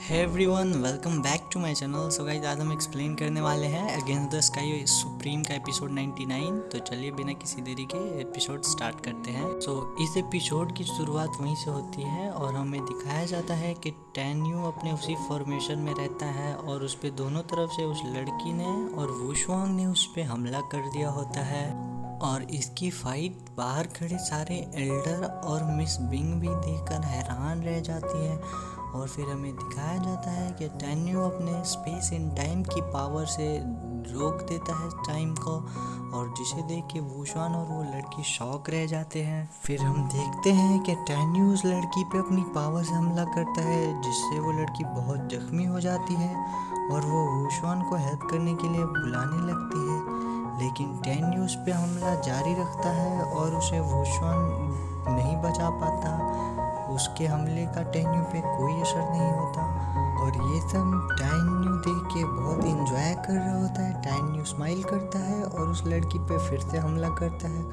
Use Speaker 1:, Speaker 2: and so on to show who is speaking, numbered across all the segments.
Speaker 1: Hey everyone, welcome back to my channel. So guys, आज हम explain करने वाले हैं अगेंस्ट द स्काई सुप्रीम का एपिसोड 99। तो चलिए बिना किसी देरी के एपिसोड स्टार्ट करते हैं। इस एपिसोड की शुरुआत वहीं से होती है और हमें दिखाया जाता है कि टैन्यू अपने उसी फॉर्मेशन में रहता है और उस पे दोनों तरफ से उस लड़की ने और वुशवांग ने उस पे हमला कर दिया होता है। और इसकी फाइट बाहर खड़े सारे एल्डर और मिस बिंग भी देखकर हैरान रह जाती है। और फिर हमें दिखाया जाता है कि टैन्यू अपने स्पेस इन टाइम की पावर से रोक देता है टाइम को, और जिसे देख के वुशवान और वो लड़की शॉक रह जाते हैं। फिर हम देखते हैं कि टैन्यू उस लड़की पे अपनी पावर से हमला करता है, जिससे वो लड़की बहुत जख्मी हो जाती है और वो वुशवान को हेल्प करने के लिए बुलाने लगती है। लेकिन टैन्यू उस पे हमला जारी रखता है और उसे वुशवान नहीं बचा पाता। उसके हमले का टैन्यू पे कोई असर नहीं होता और ये सब टैन्यू देख के बहुत इंजॉय कर रहा होता है। टैन्यू स्माइल करता है और उस लड़की पे फिर से हमला करता है,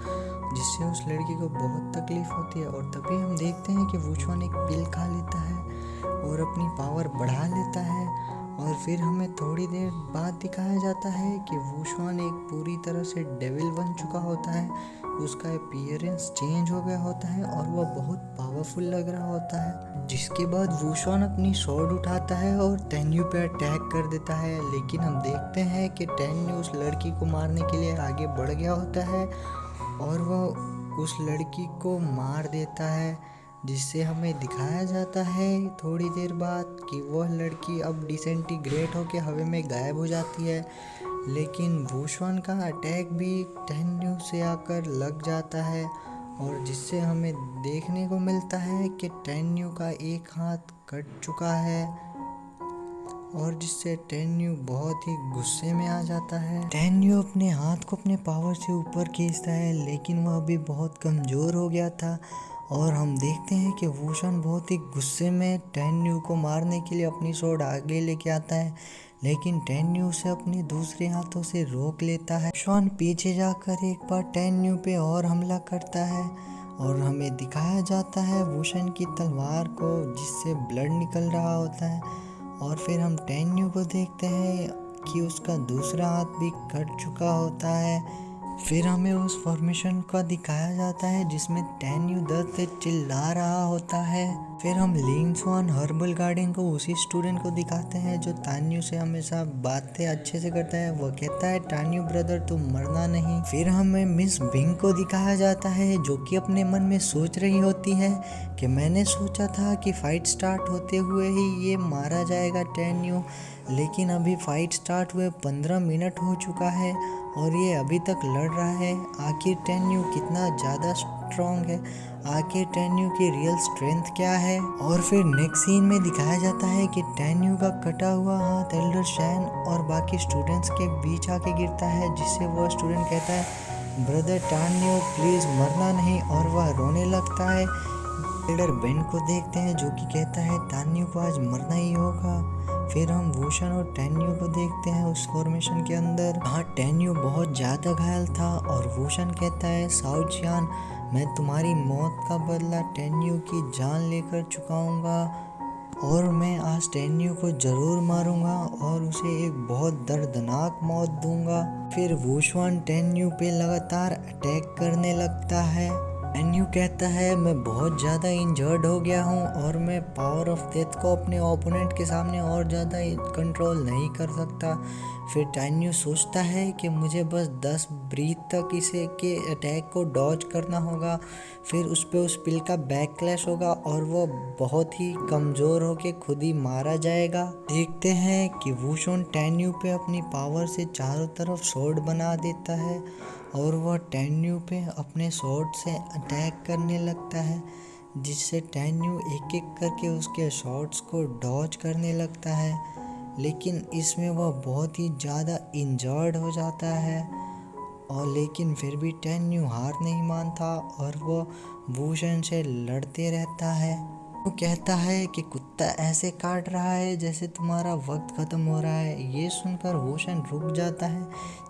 Speaker 1: जिससे उस लड़की को बहुत तकलीफ होती है। और तभी हम देखते हैं कि वुशवान एक पिल खा लेता है और अपनी पावर बढ़ा लेता है। और फिर हमें थोड़ी देर बाद दिखाया जाता है कि वुशवान एक पूरी तरह से डेविल बन चुका होता है। उसका अपीयरेंस चेंज हो गया होता है और वह बहुत पावरफुल लग रहा होता है। जिसके बाद वुशवान अपनी स्वॉर्ड उठाता है और टैन्यू पे अटैक कर देता है। लेकिन हम देखते हैं कि टैन्यू उस लड़की को मारने के लिए आगे बढ़ गया होता है और वह उस लड़की को मार देता है, जिससे हमें दिखाया जाता है थोड़ी देर बाद कि वह लड़की अब डिसइंटीग्रेट होकर हवा में गायब हो जाती है। लेकिन वुशवान का अटैक भी टैन्यू से आकर लग जाता है और जिससे हमें देखने को मिलता है कि टैन्यू का एक हाथ कट चुका है और जिससे टैन्यू बहुत ही गुस्से में आ जाता है। टैन्यू अपने हाथ को अपने पावर से ऊपर खींचता है, लेकिन वह अभी बहुत कमज़ोर हो गया था। और हम देखते हैं कि वुशवान बहुत ही गुस्से में टैन्यू को मारने के लिए अपनी स्वॉर्ड आगे लेके आता है, लेकिन टैन्यू उसे अपने दूसरे हाथों से रोक लेता है। वुशवान पीछे जाकर एक बार टैन्यू पे और हमला करता है और हमें दिखाया जाता है वुशवान की तलवार को, जिससे ब्लड निकल रहा होता है। और फिर हम टैन्यू को देखते हैं कि उसका दूसरा हाथ भी कट चुका होता है। फिर हमें उस फॉर्मेशन का दिखाया जाता है जिसमें टैन्यू दर्द से चिल्ला रहा होता है। फिर हम लिंग्सवान हर्बल गार्डन को उसी स्टूडेंट को दिखाते हैं जो टैन्यू से हमेशा बातें अच्छे से करता है। वो कहता है, टैन्यू ब्रदर तुम मरना नहीं। फिर हमें मिस बिंग को दिखाया जाता है जो कि अपने मन में सोच रही होती है कि मैंने सोचा था कि फाइट स्टार्ट होते हुए ही ये मारा जाएगा टैन्यू, लेकिन अभी फाइट स्टार्ट हुए 15 मिनट हो चुका है और ये अभी तक लड़ रहा है। आखिर टैन्यू कितना ज़्यादा स्ट्रॉन्ग है, आखिर टैन्यू की रियल स्ट्रेंथ क्या है। और फिर नेक्स्ट सीन में दिखाया जाता है कि टैन्यू का कटा हुआ हाथ एल्डर शैन और बाकी स्टूडेंट्स के बीच आके गिरता है, जिससे वह स्टूडेंट कहता है, ब्रदर टैन्यू प्लीज़ मरना नहीं, और वह रोने लगता है। एल्डर बेन को देखते हैं जो कि कहता है टैन्यू को आज मरना ही होगा। फिर हम वुशवान और टैन्यू को देखते हैं उस फॉर्मेशन के अंदर। हाँ, टैन्यू बहुत ज़्यादा घायल था और वुशवान कहता है, साउचियान मैं तुम्हारी मौत का बदला टैन्यू की जान लेकर चुकाऊंगा और मैं आज टैन्यू को ज़रूर मारूंगा और उसे एक बहुत दर्दनाक मौत दूंगा। फिर वुशवान टैन्यू पे लगातार अटैक करने लगता है। टैन्यू कहता है, मैं बहुत ज़्यादा इंजर्ड हो गया हूँ और मैं पावर ऑफ डेथ को अपने ओपोनेंट के सामने और ज़्यादा कंट्रोल नहीं कर सकता। फिर टैन्यू सोचता है कि मुझे बस 10 ब्रीथ तक इसे के अटैक को डॉज करना होगा, फिर उस पे उस पिल का बैकक्लैश होगा और वो बहुत ही कमज़ोर होके खुद ही मारा जाएगा। देखते हैं कि वुशवान टैन्यू पे अपनी पावर से चारों तरफ स्वॉर्ड बना देता है और वह टैन्यू पे अपने स्वॉर्ड से अटैक करने लगता है, जिससे टैन्यू एक एक करके उसके शॉट्स को डॉज करने लगता है। लेकिन इसमें वह बहुत ही ज़्यादा इंजर्ड हो जाता है और लेकिन फिर भी टैन्यू हार नहीं मानता और वह वुशवान से लड़ते रहता है। वो कहता है कि कुत्ता ऐसे काट रहा है जैसे तुम्हारा वक्त ख़त्म हो रहा है। ये सुनकर वुशवान रुक जाता है,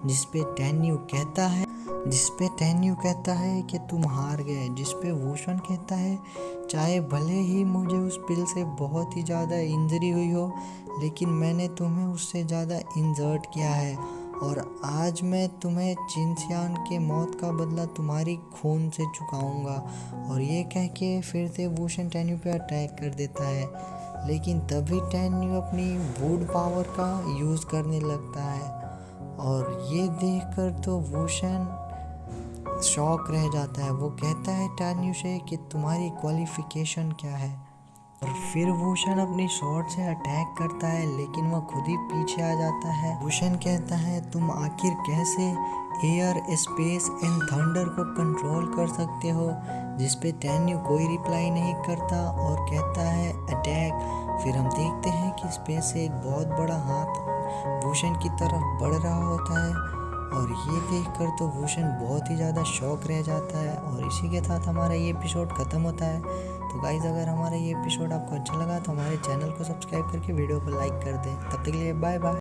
Speaker 1: जिस पे टैन्यू कहता है, जिसपे टेन्यू कहता है कि तुम हार गए, जिसपे वूशन कहता है चाहे भले ही मुझे उस पिल से बहुत ही ज़्यादा इंजरी हुई हो, लेकिन मैंने तुम्हें उससे ज़्यादा इंजर्ट किया है और आज मैं तुम्हें चिंसियान के मौत का बदला तुम्हारी खून से चुकाऊंगा। और ये कह के फिर से वूशन टेन्यू पे अटैक कर देता है, लेकिन तभी टेन्यू अपनी वुड पावर का यूज़ करने लगता है और ये देखकर तो वूशन शॉक रह जाता है। वो कहता है टेन्यू से कि तुम्हारी क्वालिफिकेशन क्या है, और फिर वूशन अपनी शॉट से अटैक करता है, लेकिन वह खुद ही पीछे आ जाता है। वूशन कहता है तुम आखिर कैसे एयर, स्पेस एंड थंडर को कंट्रोल कर सकते हो, जिस पे टेन्यू कोई रिप्लाई नहीं करता और कहता है अटैक। फिर हम देखते हैं कि स्पेस से एक बहुत बड़ा हाथ वूशन की तरफ बढ़ रहा होता है और ये देखकर तो वूशन बहुत ही ज़्यादा शॉक रह जाता है। और इसी के साथ हमारा ये एपिसोड ख़त्म होता है। तो गाइज़, अगर हमारा ये एपिसोड आपको अच्छा लगा तो हमारे चैनल को सब्सक्राइब करके वीडियो को लाइक कर दें। तब तक के लिए बाय बाय।